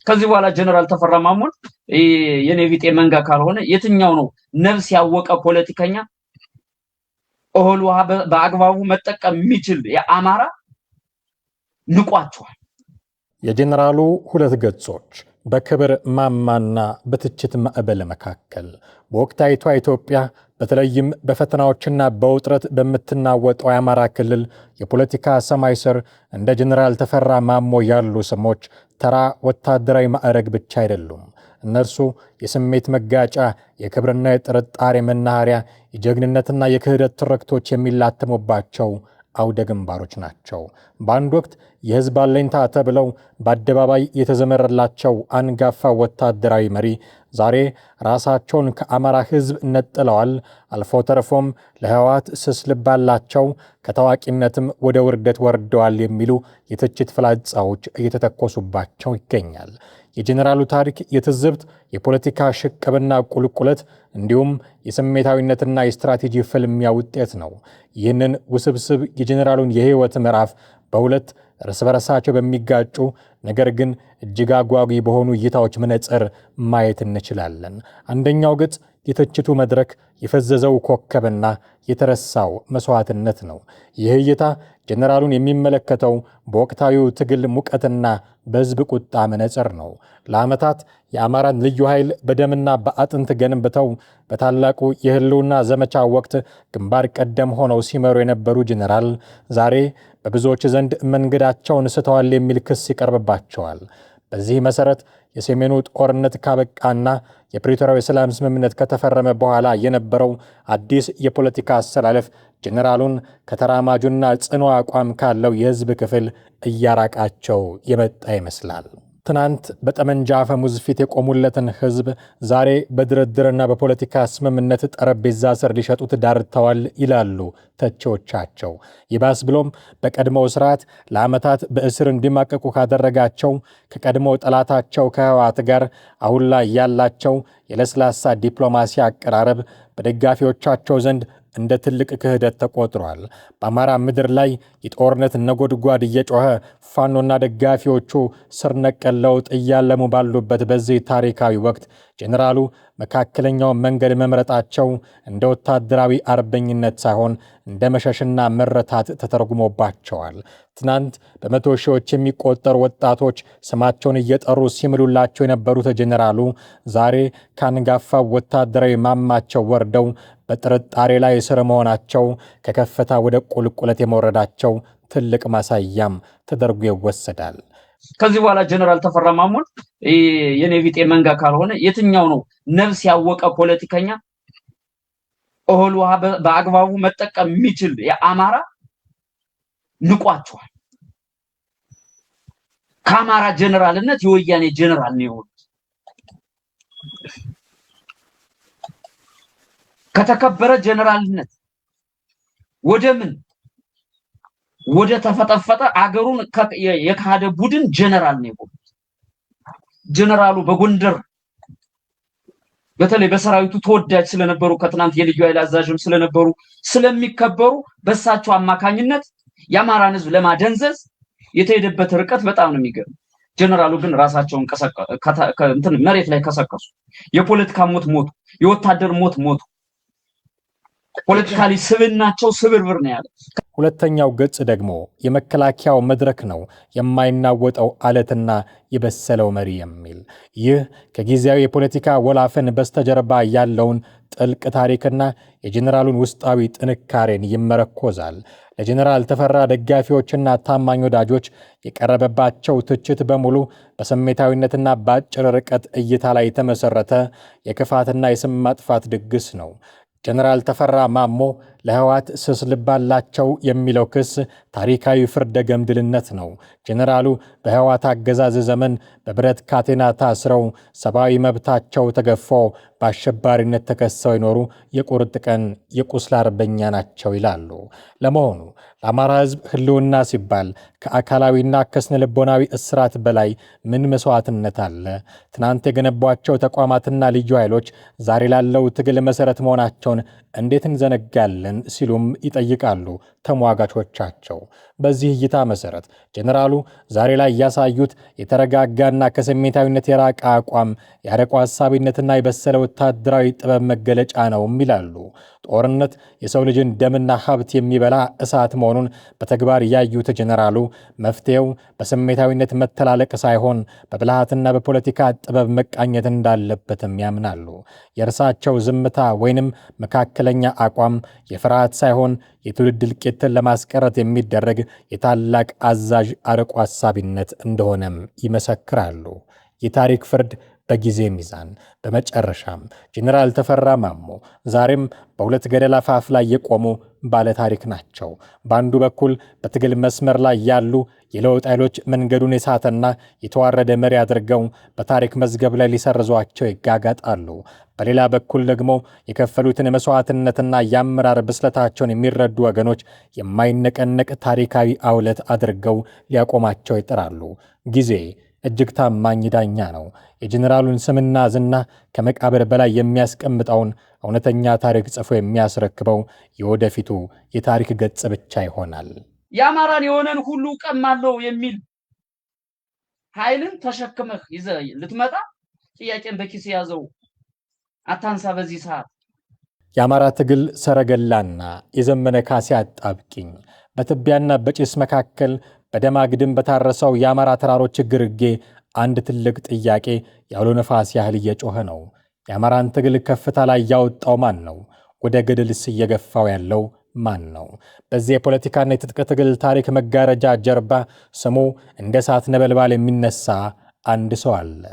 ከዚህ በኋላ ጀነራል ተፈራ ማሞን የኔቪጤ መንጋ ካልሆነ የትኛው ነው ነፍስ ያወቀ ፖለቲከኛ እህል ውሃ በአግባቡ መጠቀም የሚችል የአማራ ንቋቸዋል። የጀነራሉ ሁለት ገጾች በክብር ማማና በትችት ማዕበል መካከል በወቅታዊቷ ኢትዮጵያ በተለይም በፈተናዎችና በውጥረት በምትናወጠው የአማራ ክልል የፖለቲካ ሰማይ ስር እንደ ጀነራል ተፈራ ማሞ ያሉ ስሞች ተራ ወታደራዊ ማዕረግ ብቻ አይደሉም። እነርሱ የስሜት መጋጫ፣ የክብርና የጥርጣሬ መናኸሪያ፣ የጀግንነትና የክህደት ትርክቶች የሚላተሙባቸው አውደ ግንባሮች ናቸው። በአንድ ወቅት የሕዝብ አለኝታ ተብለው በአደባባይ የተዘመረላቸው አንጋፋ ወታደራዊ መሪ ዛሬ ራሳቸውን ከአማራ ሕዝብ ነጥለዋል። አልፎ ተርፎም ለህወሓት ስስ ልብ አላቸው፣ ከታዋቂነትም ወደ ውርደት ወርደዋል የሚሉ የትችት ፍላጻዎች እየተተኮሱባቸው ይገኛል። የጀነራሉ ታሪክ የትዝብት፣ የፖለቲካ ሽቅብና ቁልቁለት እንዲሁም የስሜታዊነትና የስትራቴጂ ፍልሚያ ውጤት ነው። ይህንን ውስብስብ የጀነራሉን የህይወት ምዕራፍ በሁለት እርስ በርሳቸው በሚጋጩ ነገር ግን እጅግ አጓጊ በሆኑ እይታዎች መነጽር ማየት እንችላለን። አንደኛው ገጽ የትችቱ መድረክ የፈዘዘው ኮከብና የተረሳው መስዋዕትነት ነው። ይህ እይታ ጀነራሉን የሚመለከተው በወቅታዊው ትግል ሙቀትና በህዝብ ቁጣ መነጽር ነው። ለዓመታት የአማራን ልዩ ኃይል በደምና በአጥንት ገንብተው በታላቁ የህልውና ዘመቻ ወቅት ግንባር ቀደም ሆነው ሲመሩ የነበሩ ጀነራል ዛሬ በብዙዎች ዘንድ መንገዳቸውን ስተዋል የሚል ክስ ይቀርብባቸዋል። በዚህ መሰረት የሰሜኑ ጦርነት ካበቃና የፕሪቶሪያው የሰላም ስምምነት ከተፈረመ በኋላ የነበረው አዲስ የፖለቲካ አሰላለፍ ጀነራሉን ከተራማጁና ጽኑ አቋም ካለው የህዝብ ክፍል እያራቃቸው የመጣ ይመስላል። ትናንት በጠመንጃ አፈሙዝ ፊት የቆሙለትን ህዝብ ዛሬ በድርድርና በፖለቲካ ስምምነት ጠረጴዛ ስር ሊሸጡት ዳርተዋል ይላሉ ተቺዎቻቸው። ይባስ ብሎም በቀድሞው ስርዓት ለዓመታት በእስር እንዲማቀቁ ካደረጋቸው ከቀድሞው ጠላታቸው ከህወሓት ጋር አሁን ላይ ያላቸው የለስላሳ ዲፕሎማሲ አቀራረብ በደጋፊዎቻቸው ዘንድ እንደ ትልቅ ክህደት ተቆጥሯል። በአማራ ምድር ላይ የጦርነት ነጎድጓድ እየጮኸ ፋኖና ደጋፊዎቹ ስር ነቀል ለውጥ እያለሙ ባሉበት በዚህ ታሪካዊ ወቅት ጀነራሉ መካከለኛውን መንገድ መምረጣቸው እንደ ወታደራዊ አርበኝነት ሳይሆን እንደ መሸሽና መረታት ተተርጉሞባቸዋል። ትናንት በመቶ ሺዎች የሚቆጠሩ ወጣቶች ስማቸውን እየጠሩ ሲምሉላቸው የነበሩት ጀነራሉ ዛሬ ከአንጋፋው ወታደራዊ ማማቸው ወርደው በጥርጣሬ ላይ ስር መሆናቸው ከከፍታ ወደ ቁልቁለት የመውረዳቸው ትልቅ ማሳያም ተደርጎ ይወሰዳል። ከዚህ በኋላ ጀነራል ተፈራ ማሞን የኔቪጤ መንጋ ካልሆነ የትኛው ነው ነፍስ ያወቀ ፖለቲከኛ እህል ውሃ በአግባቡ መጠቀም የሚችል የአማራ ንቋቸዋል። ከአማራ ጀነራልነት የወያኔ ጀነራል ነው የሆኑት። ከተከበረ ጀነራልነት ወደ ተፈጠፈጠ አገሩን የካደ ቡድን ጀነራል ነው የሆኑት። ጀነራሉ በጎንደር በተለይ በሰራዊቱ ተወዳጅ ስለነበሩ ከትናንት የልዩ ኃይል አዛዥም ስለነበሩ ስለሚከበሩ በሳቸው አማካኝነት የአማራን ህዝብ ለማደንዘዝ የተሄደበት ርቀት በጣም ነው የሚገርም። ጀነራሉ ግን ራሳቸውን መሬት ላይ ከሰከሱ። የፖለቲካ ሞት ሞቱ፣ የወታደር ሞት ሞቱ። ፖለቲካሊ ስብናቸው ስብርብር ነው ያለ። ሁለተኛው ገጽ ደግሞ የመከላከያው መድረክ ነው። የማይናወጠው አለትና የበሰለው መሪ የሚል ይህ ከጊዜያዊ የፖለቲካ ወላፈን በስተጀርባ ያለውን ጥልቅ ታሪክና የጀነራሉን ውስጣዊ ጥንካሬን ይመረኮዛል። ለጀነራል ተፈራ ደጋፊዎችና ታማኝ ወዳጆች የቀረበባቸው ትችት በሙሉ በስሜታዊነትና በአጭር ርቀት እይታ ላይ የተመሰረተ የክፋትና የስም ማጥፋት ድግስ ነው። ጀነራል ተፈራ ማሞ ለህወሓት ስስ ልብ አላቸው የሚለው ክስ ታሪካዊ ፍርደ ገምድልነት ነው። ጀነራሉ በህወሓት አገዛዝ ዘመን በብረት ካቴና ታስረው ሰብአዊ መብታቸው ተገፎ በአሸባሪነት ተከሰው የኖሩ የቁርጥ ቀን የቁስል አርበኛ ናቸው ይላሉ። ለመሆኑ ለአማራ ሕዝብ ህልውና ሲባል ከአካላዊና ከስነ ልቦናዊ እስራት በላይ ምን መስዋዕትነት አለ? ትናንት የገነቧቸው ተቋማትና ልዩ ኃይሎች ዛሬ ላለው ትግል መሰረት መሆናቸውን እንዴት እንዘነጋለን? ሲሉም ይጠይቃሉ ተሟጋቾቻቸው። በዚህ እይታ መሰረት ጄኔራሉ ዛሬ ላይ ያሳዩት የተረጋጋና ከስሜታዊነት የራቀ አቋም የአርቆ ሐሳቢነትና የበሰለ ወታደራዊ ጥበብ መገለጫ ነውም ይላሉ። ጦርነት የሰው ልጅን ደምና ሀብት የሚበላ እሳት መሆኑን በተግባር ያዩት ጄኔራሉ መፍትሄው በስሜታዊነት መተላለቅ ሳይሆን በብልሃትና በፖለቲካ ጥበብ መቃኘት እንዳለበትም ያምናሉ። የእርሳቸው ዝምታ ወይንም መካከለኛ አቋም የፍርሃት ሳይሆን የትውልድ እልቂትን ለማስቀረት የሚደረግ የታላቅ አዛዥ አርቆ ሐሳቢነት እንደሆነም ይመሰክራሉ። የታሪክ ፍርድ በጊዜ ሚዛን። በመጨረሻም ጄኔራል ተፈራ ማሞ ዛሬም በሁለት ገደል አፋፍ ላይ የቆሙ ባለታሪክ ናቸው። በአንዱ በኩል በትግል መስመር ላይ ያሉ የለውጥ ኃይሎች መንገዱን የሳተና የተዋረደ መሪ አድርገው በታሪክ መዝገብ ላይ ሊሰርዟቸው ይጋጋጣሉ። በሌላ በኩል ደግሞ የከፈሉትን መስዋዕትነትና የአመራር ብስለታቸውን የሚረዱ ወገኖች የማይነቀነቅ ታሪካዊ አውለት አድርገው ሊያቆማቸው ይጥራሉ። ጊዜ እጅግ ታማኝ ዳኛ ነው። የጄኔራሉን ስምና ዝና ከመቃብር በላይ የሚያስቀምጠውን እውነተኛ ታሪክ ጽፎ የሚያስረክበው የወደፊቱ የታሪክ ገጽ ብቻ ይሆናል። የአማራን የሆነን ሁሉ ቀማለሁ የሚል ኃይልን ተሸክመህ ይዘህ ልትመጣ ጥያቄን በኪስ ያዘው አታንሳ። በዚህ ሰዓት የአማራ ትግል ሰረገላና የዘመነ ካሴ አጣብቂኝ በትቢያና በጭስ መካከል በደም አግድም በታረሰው የአማራ ተራሮች ግርጌ አንድ ትልቅ ጥያቄ ያውሎ ነፋስ ያህል እየጮኸ ነው። የአማራን ትግል ከፍታ ላይ ያወጣው ማን ነው? ወደ ገደልስ እየገፋው ያለው ማን ነው? በዚህ የፖለቲካና የትጥቅ ትግል ታሪክ መጋረጃ ጀርባ ስሙ እንደ እሳት ነበልባል የሚነሳ አንድ ሰው አለ፣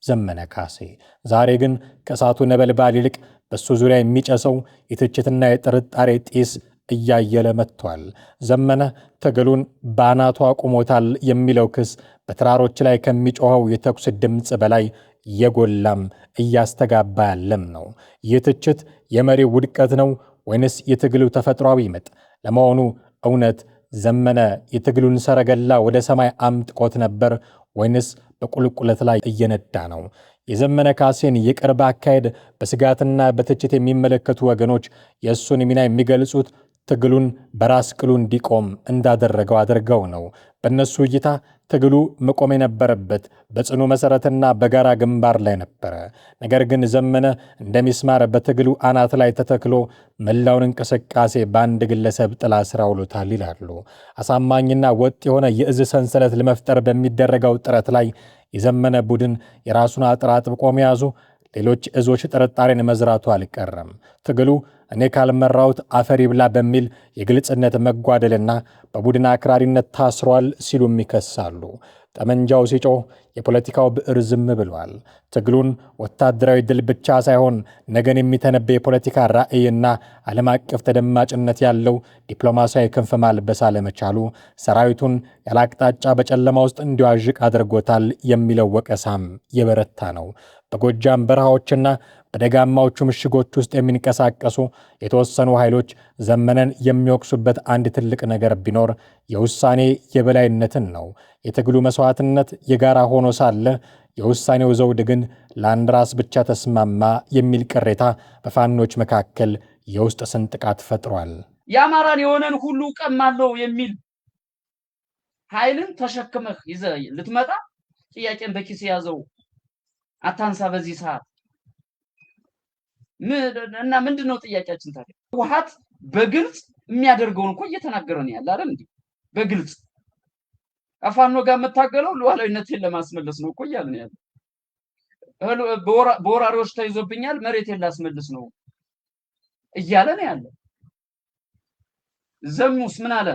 ዘመነ ካሴ። ዛሬ ግን ከእሳቱ ነበልባል ይልቅ በሱ ዙሪያ የሚጨሰው የትችትና የጥርጣሬ ጢስ እያየለ መጥቷል። ዘመነ ትግሉን ባናቱ አቁሞታል የሚለው ክስ በተራሮች ላይ ከሚጮኸው የተኩስ ድምፅ በላይ የጎላም እያስተጋባ ያለም ነው። ይህ ትችት የመሪው ውድቀት ነው ወይንስ የትግሉ ተፈጥሯዊ ምጥ? ለመሆኑ እውነት ዘመነ የትግሉን ሰረገላ ወደ ሰማይ አምጥቆት ነበር ወይንስ በቁልቁለት ላይ እየነዳ ነው? የዘመነ ካሴን የቅርብ አካሄድ በስጋትና በትችት የሚመለከቱ ወገኖች የእሱን ሚና የሚገልጹት ትግሉን በራስ ቅሉ እንዲቆም እንዳደረገው አድርገው ነው። በእነሱ እይታ ትግሉ መቆም የነበረበት በጽኑ መሠረትና በጋራ ግንባር ላይ ነበረ። ነገር ግን ዘመነ እንደሚስማር በትግሉ አናት ላይ ተተክሎ መላውን እንቅስቃሴ በአንድ ግለሰብ ጥላ ስር አውሎታል ይላሉ። አሳማኝና ወጥ የሆነ የእዝ ሰንሰለት ለመፍጠር በሚደረገው ጥረት ላይ የዘመነ ቡድን የራሱን አጥር አጥብቆ መያዙ ሌሎች እዞች ጥርጣሬን መዝራቱ አልቀረም። ትግሉ እኔ ካልመራሁት አፈር ይብላ በሚል የግልጽነት መጓደልና በቡድን አክራሪነት ታስሯል ሲሉም ይከሳሉ። ጠመንጃው ሲጮህ የፖለቲካው ብዕር ዝም ብሏል። ትግሉን ወታደራዊ ድል ብቻ ሳይሆን ነገን የሚተነበይ የፖለቲካ ራዕይና ዓለም አቀፍ ተደማጭነት ያለው ዲፕሎማሲያዊ ክንፍ ማልበስ አለመቻሉ ሰራዊቱን ያለ አቅጣጫ በጨለማ ውስጥ እንዲዋዥቅ አድርጎታል የሚለው ወቀሳም የበረታ ነው። በጎጃም በረሃዎችና በደጋማዎቹ ምሽጎች ውስጥ የሚንቀሳቀሱ የተወሰኑ ኃይሎች ዘመነን የሚወቅሱበት አንድ ትልቅ ነገር ቢኖር የውሳኔ የበላይነትን ነው። የትግሉ መስዋዕትነት የጋራ ሆኖ ሳለ የውሳኔው ዘውድ ግን ለአንድ ራስ ብቻ ተስማማ የሚል ቅሬታ በፋኖች መካከል የውስጥ ስንጥቃት ፈጥሯል። የአማራን የሆነን ሁሉ ቀማለሁ የሚል ኃይልን ተሸክመህ ይዘህ ልትመጣ ጥያቄን በኪስ ያዘው አታንሳ። በዚህ ሰዓት እና ምንድነው ጥያቄያችን ታዲያ? ህወሓት በግልጽ የሚያደርገውን እኮ እየተናገረ ነው ያለ አይደል እንዴ? በግልጽ አፋኖ ጋር መታገለው ሉዓላዊነቴን ለማስመለስ ነው እኮ እያለ ነው ያለ። በወራሪዎች ተይዞብኛል መሬቴን ላስመልስ ነው እያለ ነው ያለ። ዘሙስ ምን አለ?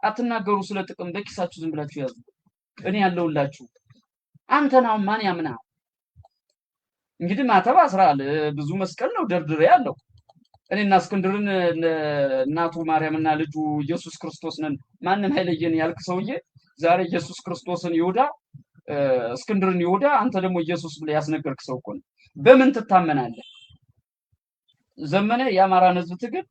አትናገሩ ስለ ጥቅም፣ በኪሳችሁ ዝም ብላችሁ ያዙ፣ እኔ ያለውላችሁ። አንተና ማን ያምናል? እንግዲህ ማተብ አስራል፣ ብዙ መስቀል ነው ደርድሬ ያለው። እኔና እስክንድርን እናቱ ማርያምና ልጁ ኢየሱስ ክርስቶስ ነን ማንም አይለየን ያልክ ሰውዬ ዛሬ ኢየሱስ ክርስቶስን ይሁዳ፣ እስክንድርን ይሁዳ፣ አንተ ደግሞ ኢየሱስ ብለህ ያስነገርክ ሰው እኮ ነው። በምን ትታመናለህ? ዘመነ የአማራን ህዝብ ትግል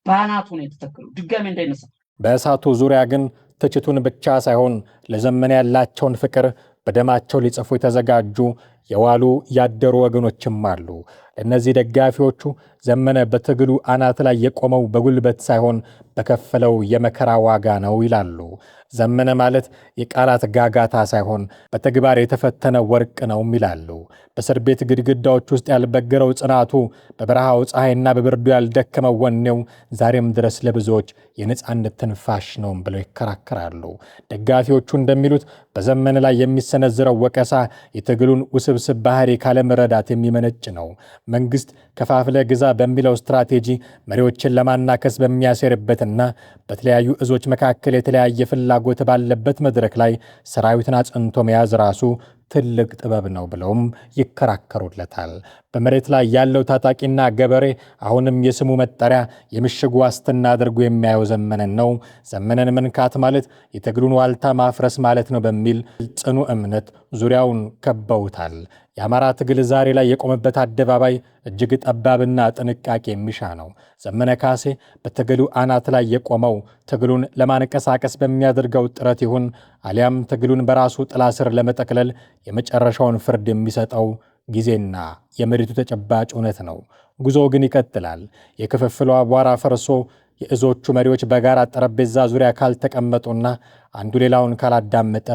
ባናቱ ነው የተተከለው ድጋሜ እንዳይነሳ። በእሳቱ ዙሪያ ግን ትችቱን ብቻ ሳይሆን ለዘመነ ያላቸውን ፍቅር በደማቸው ሊጽፉ የተዘጋጁ የዋሉ ያደሩ ወገኖችም አሉ። እነዚህ ደጋፊዎቹ ዘመነ በትግሉ አናት ላይ የቆመው በጉልበት ሳይሆን በከፈለው የመከራ ዋጋ ነው ይላሉ። ዘመነ ማለት የቃላት ጋጋታ ሳይሆን በተግባር የተፈተነ ወርቅ ነውም ይላሉ። በእስር ቤት ግድግዳዎች ውስጥ ያልበገረው ጽናቱ፣ በበረሃው ፀሐይና በብርዱ ያልደከመው ወኔው ዛሬም ድረስ ለብዙዎች የነጻነት ትንፋሽ ነውም ብለው ይከራከራሉ። ደጋፊዎቹ እንደሚሉት በዘመነ ላይ የሚሰነዝረው ወቀሳ የትግሉን ውስብስብ ባህሪ ካለመረዳት የሚመነጭ ነው። መንግስት ከፋፍለ ግዛ በሚለው ስትራቴጂ መሪዎችን ለማናከስ በሚያሴርበትና በተለያዩ እዞች መካከል የተለያየ ፍላጎት ባለበት መድረክ ላይ ሰራዊትን አጽንቶ መያዝ ራሱ ትልቅ ጥበብ ነው ብለውም ይከራከሩለታል። በመሬት ላይ ያለው ታጣቂና ገበሬ አሁንም የስሙ መጠሪያ የምሽጉ ዋስትና አድርጎ የሚያየው ዘመነን ነው። ዘመነን መንካት ማለት የትግሉን ዋልታ ማፍረስ ማለት ነው በሚል ጽኑ እምነት ዙሪያውን ከበውታል። የአማራ ትግል ዛሬ ላይ የቆመበት አደባባይ እጅግ ጠባብና ጥንቃቄ የሚሻ ነው። ዘመነ ካሴ በትግሉ አናት ላይ የቆመው ትግሉን ለማንቀሳቀስ በሚያደርገው ጥረት ይሁን አሊያም ትግሉን በራሱ ጥላ ስር ለመጠቅለል የመጨረሻውን ፍርድ የሚሰጠው ጊዜና የመሬቱ ተጨባጭ እውነት ነው። ጉዞው ግን ይቀጥላል። የክፍፍሉ አቧራ ፈርሶ የእዞቹ መሪዎች በጋራ ጠረጴዛ ዙሪያ ካልተቀመጡና አንዱ ሌላውን ካላዳመጠ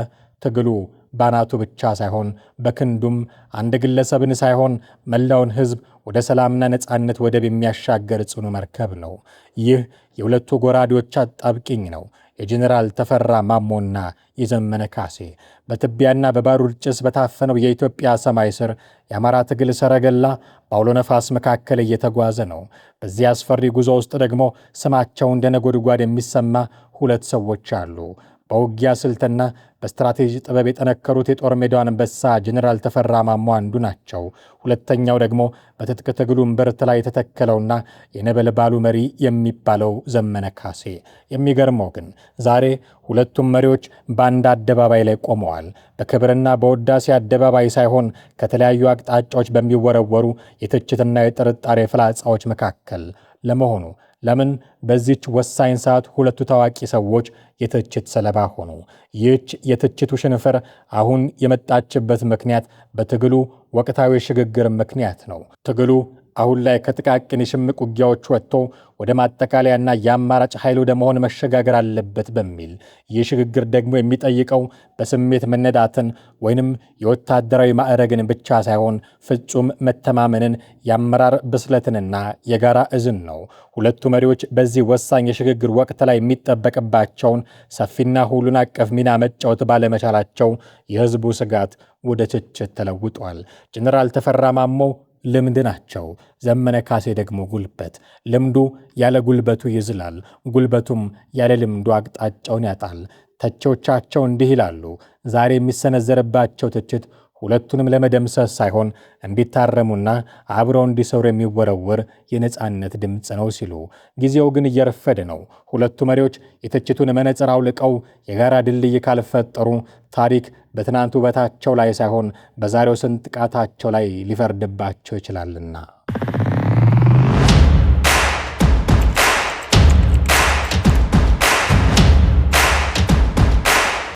ትግሉ ባናቱ ብቻ ሳይሆን በክንዱም አንድ ግለሰብን ሳይሆን መላውን ሕዝብ ወደ ሰላምና ነጻነት ወደብ የሚያሻገር ጽኑ መርከብ ነው። ይህ የሁለቱ ጎራዴዎች አጣብቂኝ ነው። የጀኔራል ተፈራ ማሞና የዘመነ ካሴ በትቢያና በባሩድ ጭስ በታፈነው የኢትዮጵያ ሰማይ ስር የአማራ ትግል ሰረገላ በአውሎ ነፋስ መካከል እየተጓዘ ነው። በዚህ አስፈሪ ጉዞ ውስጥ ደግሞ ስማቸው እንደ ነጎድጓድ የሚሰማ ሁለት ሰዎች አሉ። በውጊያ ስልትና በስትራቴጂ ጥበብ የጠነከሩት የጦር ሜዳው አንበሳ ጀኔራል ተፈራ ማሞ አንዱ ናቸው። ሁለተኛው ደግሞ በትጥቅ ትግሉ እምብርት ላይ የተተከለውና የነበልባሉ መሪ የሚባለው ዘመነ ካሴ። የሚገርመው ግን ዛሬ ሁለቱም መሪዎች በአንድ አደባባይ ላይ ቆመዋል። በክብርና በውዳሴ አደባባይ ሳይሆን ከተለያዩ አቅጣጫዎች በሚወረወሩ የትችትና የጥርጣሬ ፍላጻዎች መካከል። ለመሆኑ ለምን በዚች ወሳኝ ሰዓት ሁለቱ ታዋቂ ሰዎች የትችት ሰለባ ሆኑ? ይህች የትችቱ ሽንፍር አሁን የመጣችበት ምክንያት በትግሉ ወቅታዊ ሽግግር ምክንያት ነው። ትግሉ አሁን ላይ ከጥቃቅን የሽምቅ ውጊያዎች ወጥቶ ወደ ማጠቃለያና የአማራጭ ኃይል ወደ መሆን መሸጋገር አለበት በሚል ይህ ሽግግር ደግሞ የሚጠይቀው በስሜት መነዳትን ወይንም የወታደራዊ ማዕረግን ብቻ ሳይሆን ፍጹም መተማመንን፣ የአመራር ብስለትንና የጋራ እዝን ነው። ሁለቱ መሪዎች በዚህ ወሳኝ የሽግግር ወቅት ላይ የሚጠበቅባቸውን ሰፊና ሁሉን አቀፍ ሚና መጫወት ባለመቻላቸው የህዝቡ ስጋት ወደ ትችት ተለውጧል። ጀኔራል ተፈራ ማሞ ልምድ ናቸው። ዘመነ ካሴ ደግሞ ጉልበት። ልምዱ ያለ ጉልበቱ ይዝላል፣ ጉልበቱም ያለ ልምዱ አቅጣጫውን ያጣል። ተቺዎቻቸው እንዲህ ይላሉ። ዛሬ የሚሰነዘርባቸው ትችት ሁለቱንም ለመደምሰስ ሳይሆን እንዲታረሙና አብረው እንዲሰሩ የሚወረወር የነጻነት ድምፅ ነው ሲሉ፣ ጊዜው ግን እየረፈደ ነው። ሁለቱ መሪዎች የትችቱን መነጽር አውልቀው የጋራ ድልድይ ካልፈጠሩ ታሪክ በትናንት ውበታቸው ላይ ሳይሆን በዛሬው ስንጥቃታቸው ላይ ሊፈርድባቸው ይችላልና